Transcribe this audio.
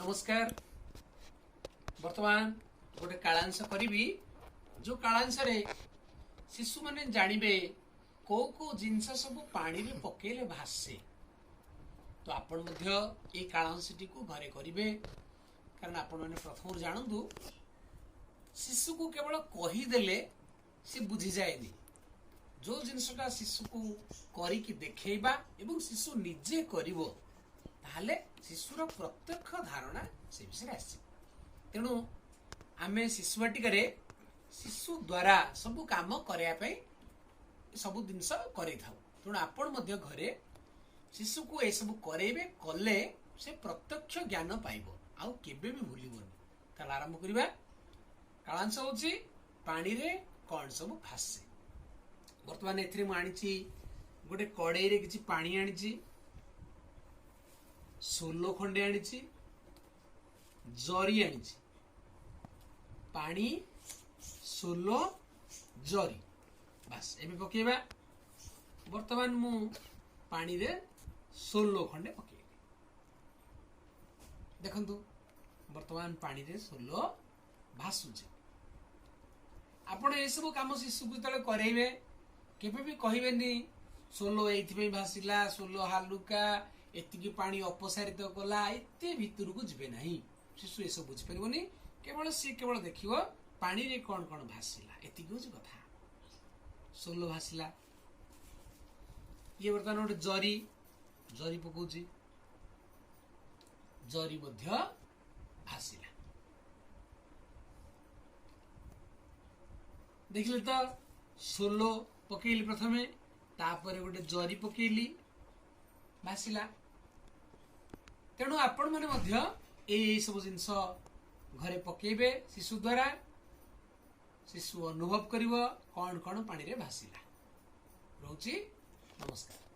नमस्कार। वर्तमान गोटे कालांश करी जो कालांश शिशु मैंने जानवे को जिनस सब पानी में पकेले भासे। तो आपण ये कालांशटी को घरे करेंगे कारण आपण मैंने प्रथम जानतु शिशु को केवल कहीदेले सी बुझी जाएनी। जो जिनसटा शिशु को करिकी देखैबा एवं शिशु निजे करिवो ताहले शिशुर प्रत्यक्ष धारणा से विषय आसी। तेणु आमे शिशु बाटिका शिशु द्वारा सबु काम करने सबु जिनस करे थाउ। तेणु आपण मध्य घरे शिशु को ये सब करेबे कले से प्रत्यक्ष ज्ञान पाइबो आउ केबे भी भूलिबोनी। ताला आरंभ करिबा। कालांश होची पानी रे कौन सब भासे। वर्तमान एथरे मु आनिची गोटे कड़ाई रे किछि पानी आनिची, सोलो खंडे आनिची, जरी आनिची। पानी सोलो जरी बस एबे पकेबा। वर्तमान मु पानी रे सोलो खंडे पकेबी। देखंतु वर्तमान पानी रे सोलो भासुचे। आपण ए सब काम शिशु को तले करेबे केबे भी कहबेनी सोलो एथि भासिला, सोलो हालुका, एतिकी पानी अपसारित कला, एते भीतर को जिबे नहीं। शिशु ए सब बुझी परिबोनी। केवल देखियो पानी रे कौन कौन भासिला एतिकी होची कथा। सोलो भासिला ये वर्तमान गोटे जरी जरी पकोची, जरी मध्य भासिला। देखिले तो सोलो पकेली प्रथमे, तापर गोटे जरी पकेली भासिला। तेणु आपण माने मध्य ए सब जिनस घरे पकेबे शिशु द्वारा। शिशु अनुभव करिवो कौन कौन पानी रे भासिला। रहउची नमस्कार।